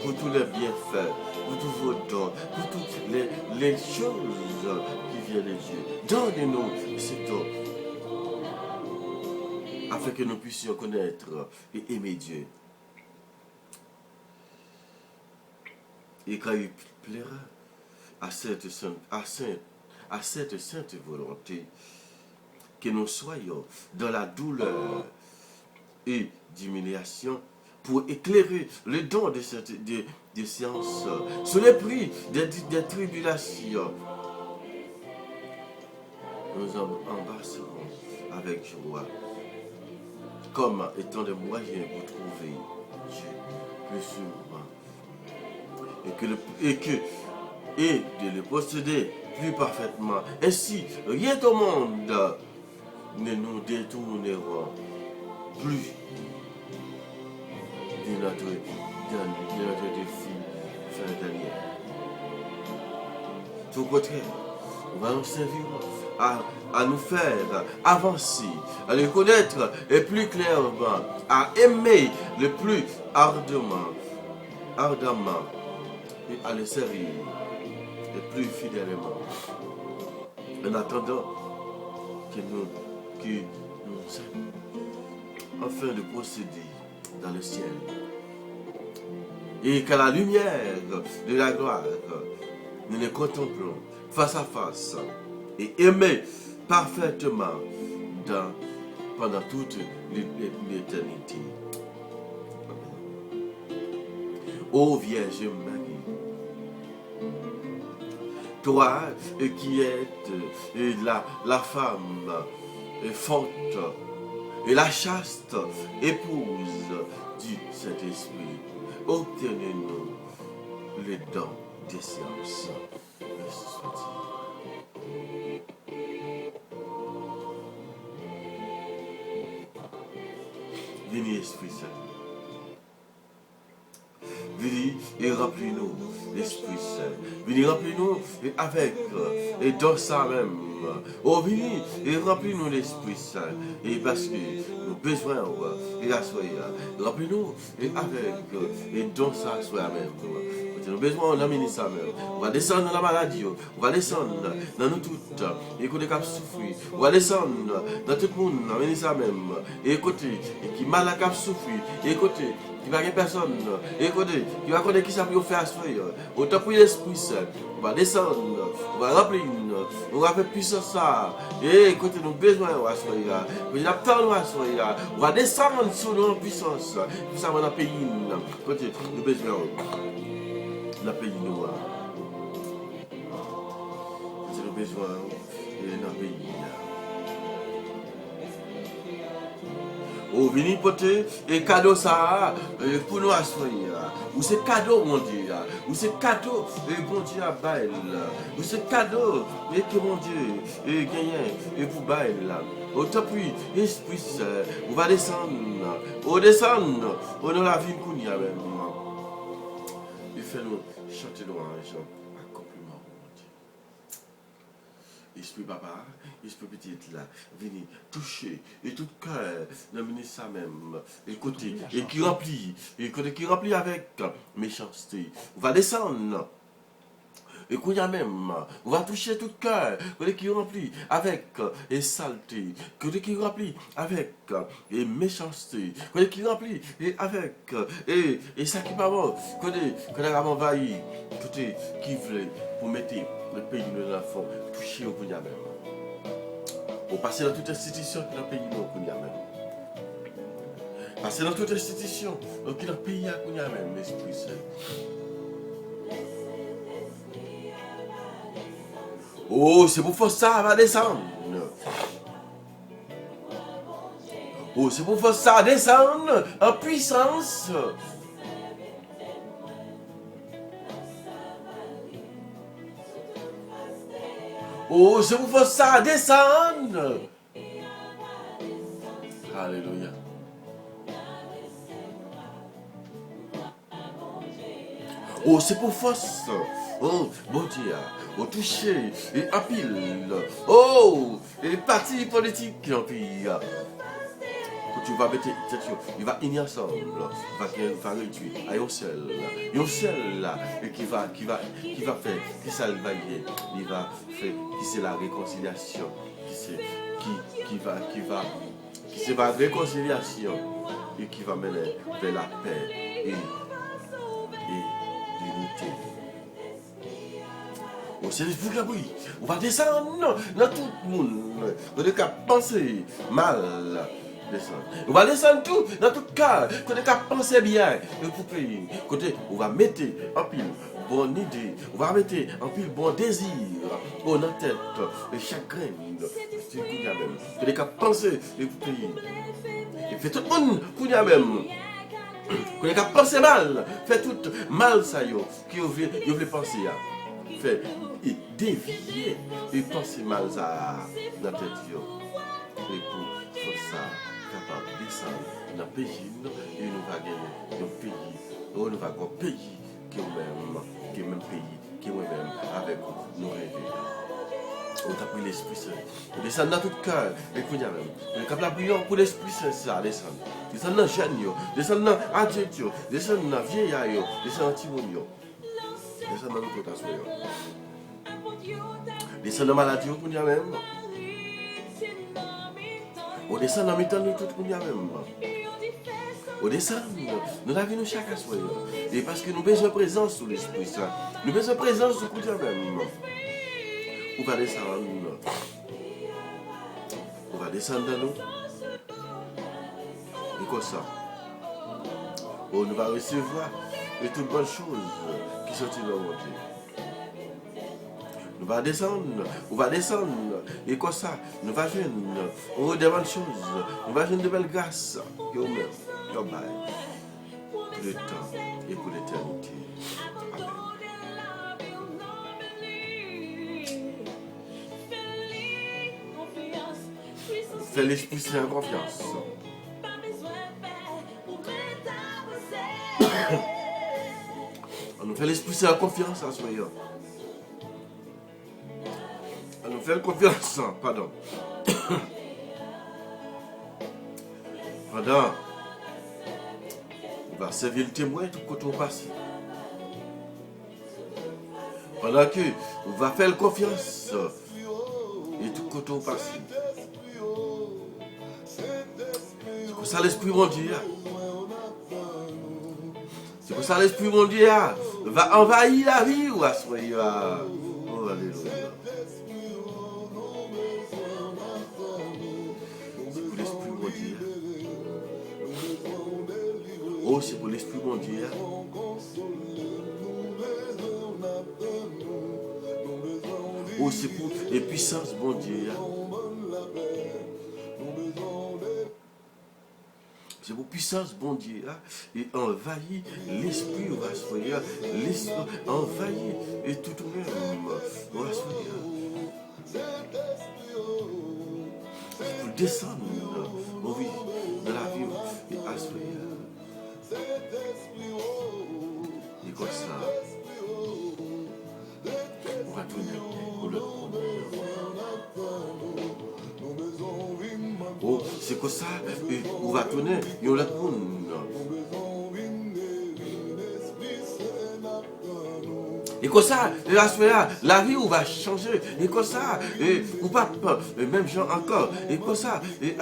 pour tous les bienfaits pour tous vos dons, pour toutes les choses qui viennent de Dieu. Donnez-nous ces dons, afin que nous puissions connaître et aimer Dieu. Et quand il plaira à cette sainte volonté, que nous soyons dans la douleur et d'humiliation pour éclairer le don de science sous les prix des tribulations. Nous embrasserons avec joie, comme étant des moyens pour trouver Dieu plus sûrement et de le posséder plus parfaitement. Ainsi, rien au monde ne nous détourneront plus de notre défi fin dernier. Tout au contraire, on va nous servir à nous faire avancer, à le connaître et plus clairement, à aimer le plus ardemment et à le servir et plus fidèlement. En attendant que nous afin de procéder dans le ciel. Et qu'à la lumière de la gloire, nous les contemplons face à face et aimer parfaitement pendant toute l'éternité. Ô Vierge Marie, toi qui êtes la femme forte et la chaste épouse du Saint-Esprit, obtenez-nous les dons des sciences. Merci soit-il. Venez, Esprit Saint. Venez et remplis-nous l'Esprit Saint. Venez remplis-nous avec et dans ça même. Oh, venez et remplis-nous l'Esprit Saint. Et parce que nous besoin et la soirée. Remplis-nous et avec et dans ça soit même. Nous besoin d'amener ça même. On va descendre dans la maladie. On va descendre dans nous toutes. Et écoutez qui souffrir. On va descendre dans tout le monde. Amener ça même. Et écoutez qui mal à souffrir. Et écoutez qui va rien personne. Et écoutez qui va connaître qui ça peut faire à soi. Autant pour l'Esprit Saint. On va descendre. On va remplir. On va faire puissance ça. Et écoutez nous besoin à soi. On va attendre à soi. On va descendre sur nos puissances. Pour ça on a pays. Écoutez nous besoin. La pays noir. C'est le besoin de notre pays. Oh, venez porter et cadeau ça pour nous assurer. Ou c'est cadeau, mon Dieu. Ou c'est cadeau, bon Dieu, à bail. Ou c'est cadeau, et que mon Dieu, et gagner, et pour bail. Autant puis, Esprit Saint, on va descendre. On descendre, on a la vie qu'on y a même. Il fait nous chanter louange, accomplissement, mon Dieu. Esprit papa, esprit petite là, venez toucher, et tout cœur, d'amener ça même, écoutez, et qui remplit avec méchanceté. On va descendre. Et qu'on y a même, on va toucher tout cœur, qui remplit avec et saleté, qui remplit avec et méchanceté, qui remplit et avec et ça qui pas bon, qu'on a envahi, qui voulait pour mettre le pays de l'enfant, toucher au Kounia même. On passe dans toute institution qui dans le pays de Kounia même. Passer dans toute institution qui dans le pays de Kounia même, l'Esprit Saint. Oh, c'est pour faire ça, va descendre. Oh, c'est pour faire ça, descendre en puissance. Oh, c'est pour faire ça, descendre. Alléluia. Oh, c'est pour faire ça. Oh, bon Dieu. Au toucher et à pile. Oh, et parti politique en pays. tu vas mettre, il va unir ensemble, il va réduire à un seul là, et qui va faire, qui ça va y il va faire, qui c'est la réconciliation, qui c'est la réconciliation, et qui va mener vers la paix et l'unité. C'est l'esprit qui a pris. On va descendre dans tout le monde. On n'a qu'à penser mal. Descendre. On va descendre tout dans tout cas. On n'a qu'à penser bien. Et pour pays. Côté, on va mettre en pile bonne idée. On va mettre en pile bon désir. On a tête. Le chagrin. C'est ce qu'il y a même. On n'a qu'à penser. Et pour pays. Et fait tout le monde. Qu'on y a même. Qu'on n'a qu'à penser mal. Fait tout mal ça yo. Qui veut penser. Fait et dévier et penser mal à dans la tête et pour ça capable de descendre dans le pays et nous va gagner un pays nous va avoir un pays qui est le même pays qui est même avec nous rêver. On a pris l'Esprit Saint. On descend dans tout cœur. Et qu'on y a même. On est capable de prier pour l'Esprit Saint, ça descend. Descend dans les jeunes, descend dans les adultes, descend dans les vieillards, descend dans les timonios. Descend dans notre rotation. Descend dans la maladie, qu'on y a même. On descend dans le temps de tout le monde même. On descend, nous avons nous chaque soir. Et parce que nous avons besoin de présence sur l'Esprit Saint. Nous avons besoin de présence sur le coup même. On va descendre. On va descendre dans nous. Et comme ça. On va recevoir de toutes bonnes choses qui sont dans notre vie. Nous va descendre. On va descendre. Et comme ça, nous va joindre de bonnes choses. Nous va joindre de belles grâces. Pour le temps et pour l'éternité. Amen. Fais l'Esprit Saint en confiance. On nous fait l'Esprit Saint en confiance en ce moment. On nous fait confiance, pardon. Pendant, on va servir le témoin tout côté au passé. Pendant que on va faire confiance et tout côté au passé. C'est pour ça l'Esprit mon Dieu. C'est pour ça l'Esprit mon Dieu va envahir la vie ou à ce moment-là. Oh, alléluia. C'est pour l'Esprit mon Dieu. Oh, c'est pour l'Esprit mon Dieu. Oh, c'est pour les puissances mon Dieu. C'est pour puissance, bon Dieu, et envahit l'esprit, on va se faire, l'esprit envahit et tout au même, on va se faire. C'est pour descendre, oui, dans la vie, et à se faire. Et comme ça, on va tourner pour le oh, c'est comme ça, on va tourner, il y a l'autre monde. Et comme ça, la vie va changer. Et comme ça, ou pas, même gens encore. Et comme ça, et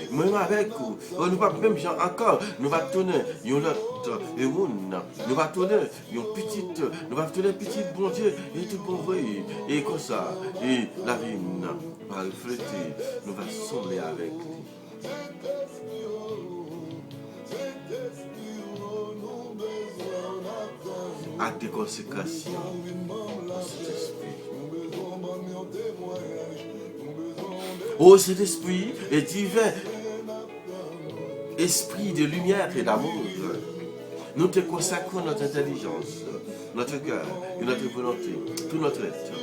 même avec vous, nous pas même gens encore. Nous va tourner, il y a l'autre monde. Nous va tourner, il y a petite bon Dieu et tout bon vrai. Et comme ça, et la vie va refléter, nous va sembler avec lui. À des consécrations dans cet esprit. Oh, cet esprit est divin, esprit de lumière et d'amour. Nous te consacrons notre intelligence, notre cœur et notre volonté, tout notre être,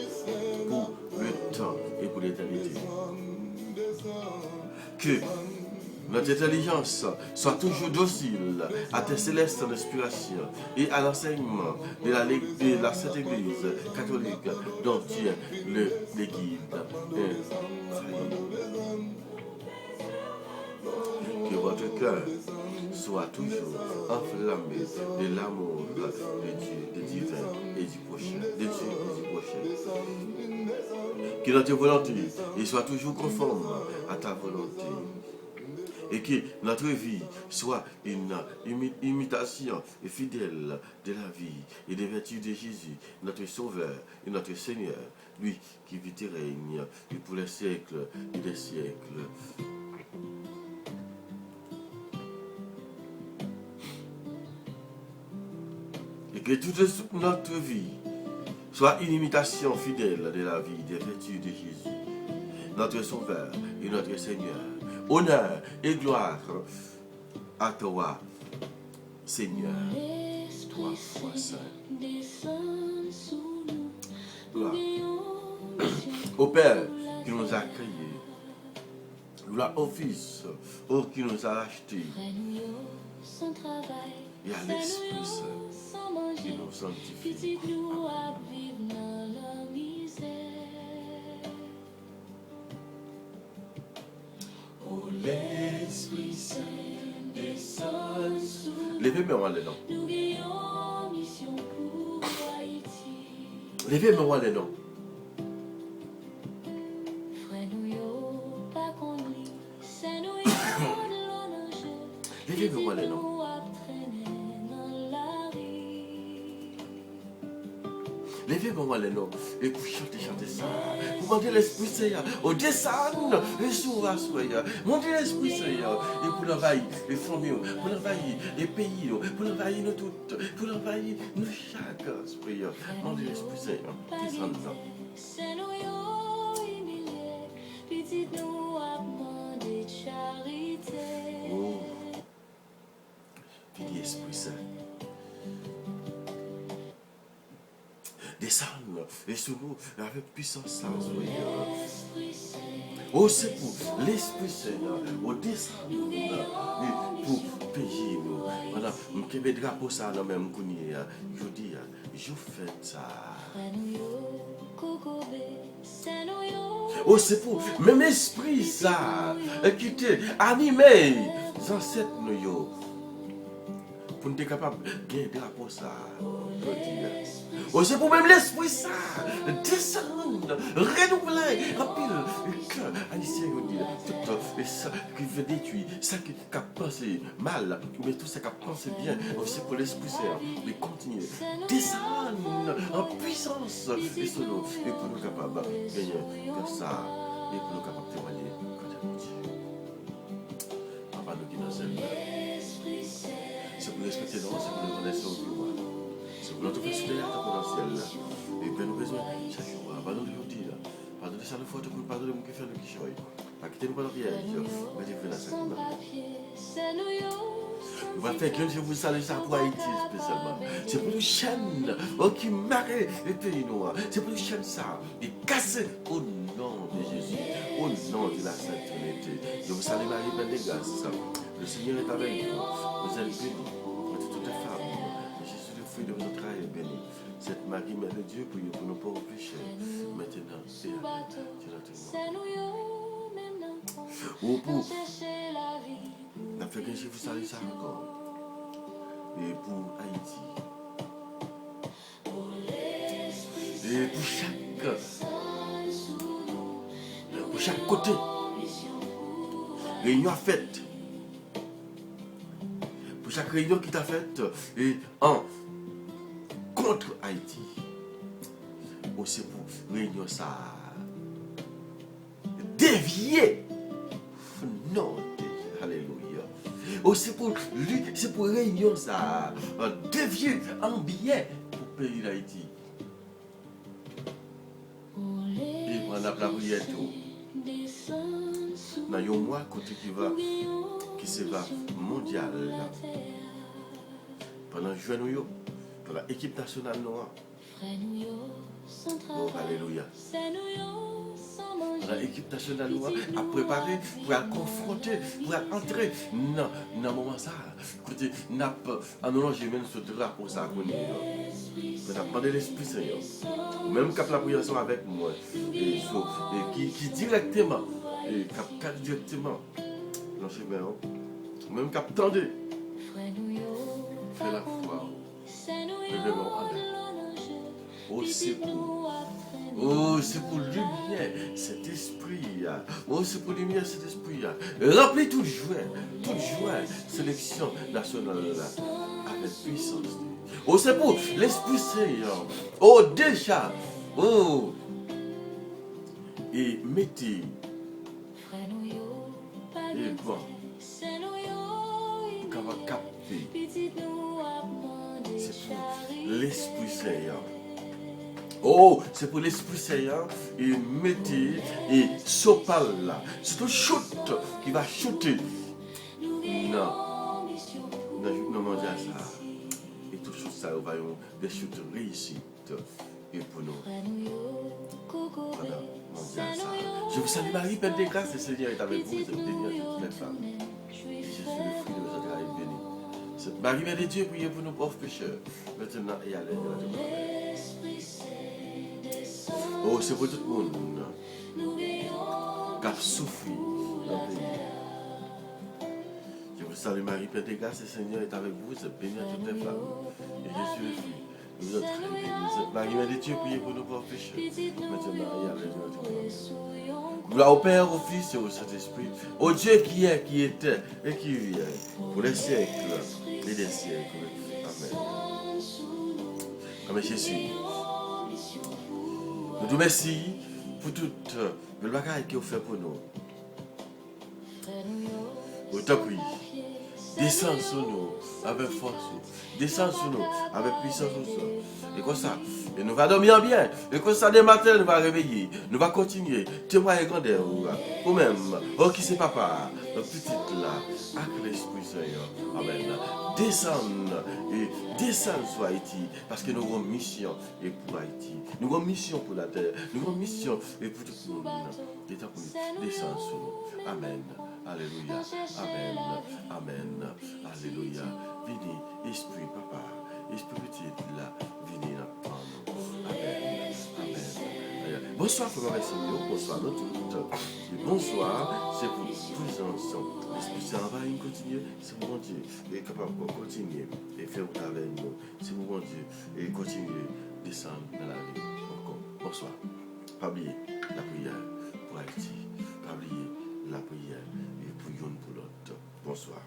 pour le temps et pour l'éternité. Que notre intelligence soit toujours docile à tes célestes inspirations et à l'enseignement de la Sainte Église catholique dont tu es le guide. Que votre cœur soit toujours enflammé de l'amour de Dieu, de divin et du prochain, de Dieu et du prochain. Que notre volonté soit toujours conforme à ta volonté. Et que notre vie soit une imitation fidèle de la vie et des vertus de Jésus, notre Sauveur et notre Seigneur, lui qui vit et règne pour les siècles et des siècles. Et que toute notre vie soit une imitation fidèle de la vie, des vertus de Jésus, notre Sauveur et notre Seigneur. Honneur et gloire à toi, Seigneur, toi, foi saint. Gloire au Père qui nous a créés. Gloire au Fils qui nous a achetés. Et à l'Esprit Saint qui nous sanctifie. Oh, l'Esprit Saint descend sous nous. Levez-moi les noms. Levez-moi les noms. Levez-moi les noms. Levez-moi les noms et pour chanter ça. Pour demander l'Esprit Seigneur au descendre et sur la soya. Demandez l'Esprit Seigneur et pour l'envahir les familles, pour l'envahir les pays, pour l'envahir nous toutes, pour l'envahir nous chaque esprit. Demandez l'Esprit Seigneur descendre. Oh, dis Esprit Saint. Descendre et sur nous avec puissance. Oh, c'est pour l'Esprit Seigneur, au descendre pour payer nous. Voilà, je vais drapeau ça dans même je dis, je fais ça. Oh, c'est pour même esprit ça qui t'est animé les ancêtres nous. Pour nous être capable de gagner drapeau ça. Oh, c'est pour même l'esprit ça, descendre, renouveler, rapide, le cœur haïtien, tout ça qui veut détruire, ça qui a pensé mal, mais tout ça qui a pensé bien, c'est pour l'esprit ça, de continuer, descendre en puissance, et solo, et pour nous capables de gagner comme ça, et pour nous capables de témoigner, Papa, nous qui nous aime, c'est pour respecter nous, c'est pour nous connaître au pouvoir. Notre Père potentiel et bien nous besoin chaque jour. Pardon de aujourd'hui, pardon de ça le faute pour pardon de mon qui fait le qui choisit. Pas quitter nous par le piège, mais de faire la sacrement. On va faire que je vous salue ça pour Haïti spécialement. C'est pour une chaîne qui marre le pays noir. C'est pour une chaîne ça, et casser au nom de Jésus, au nom de la Sainte Trinité. Je vous salue Marie, pleine de grâce. Le Seigneur est avec vous. Vous êtes bénis entre toutes les femmes. De votre travail béni. Cette Marie, Mère de Dieu, priez pour nos pauvres péchés, maintenant et à ou pour la fait que je vous salue ça encore. Et pour Haïti. Et pour chaque côté. Réunion faite. Pour chaque réunion qui t'a faite et en contre Haïti. C'est pour réunion ça. Dévier. Non, alléluia. C'est pour lui, c'est pour réunion ça. Dévier en billet pour le pays d'Haïti. Et prendre la prière tout. Dans un mois, côté qui se va mondial. Pendant juin, pendant l'équipe nationale noire. Oh, alléluia. L'équipe nationale noire a préparé pour la confronter, pour entrer dans le moment ça. Écoutez, en nous j'ai même ce drapeau ça qu'on est. On a demandé l'Esprit Seigneur. Même quand la prière sont avec moi, et qui directement, Non, c'est bien. Même cap tendez. Fais la foi. Levez-moi à l'aide. Oh, c'est pour. Oh, c'est pour lumière, cet esprit. Oh, c'est pour lumière, cet esprit. Remplis tout joie, sélection nationale avec puissance. Oh, c'est pour l'Esprit Seigneur. Oh, déjà. Oh, et mettez. Et bon. Qu'on va capter. C'est pour l'Esprit Seigneur. Oh, c'est pour l'Esprit Seigneur. Et mettez et sopal là. C'est un shoot qui va shooter. Non, mondial ça. Et tout ça, on va des shoots réussites. Et pour nous. Voilà, mondial ça. Je vous salue Marie, pleine de grâce, le Seigneur est avec vous. Vous êtes bénie entre toutes les femmes. Et Jésus, le fruit de votre entrailles, est béni. Marie, Mère de Dieu, priez pour nous pauvres pécheurs. Maintenant et à l'heure de notre mort. Oh, c'est pour tout le monde qui a souffert dans le pays. Je vous salue Marie, pleine de grâce, le Seigneur est avec vous. Vous êtes bénie entre toutes les femmes. Et Jésus, le fruit. Vous êtes très bénis. Marie, Mère de Dieu, priez pour nous pauvres pécheurs. Maintenant et à l'heure de notre mort. Gloire au Père, au Fils et au Saint-Esprit, au Dieu qui est, qui était et qui vient, pour les siècles et des siècles. Amen. Amen, Jésus. Nous te remercions pour tout le bagage que vous faites pour nous. Nous te prions. Descends sur nous avec force. Descends sur nous avec puissance. Et comme ça, et nous allons dormir bien. Et comme ça, dès matin, nous allons réveiller. Nous allons continuer. Témoigner grandeur. Ou même, oh qui c'est papa, notre petite là, avec l'Esprit Seigneur. Amen. Descends et descends sur Haïti. Parce que nous avons une mission et pour Haïti. Nous avons une mission pour la terre. Nous avons une mission et pour tout le monde. Descends sur nous. Amen. Alléluia. Amen. Amen. Alléluia. Venez, esprit, papa. Esprit petit là. Venez en nous. Amen. Amen. Bonsoir, frère et sœurs. Bonsoir, nous toutes. Bonsoir, c'est pour tous ensemble. L'Esprit Saint va continuer. C'est pour mon Dieu. Et capable de continuer. Et faire avec nous. C'est pour mon Dieu. Et continuer. Descendre dans la vie. Encore. Bonsoir. Pas oublier la prière pour Haïti. Pas oublier la prière et pour l'un pour l'autre. Bonsoir.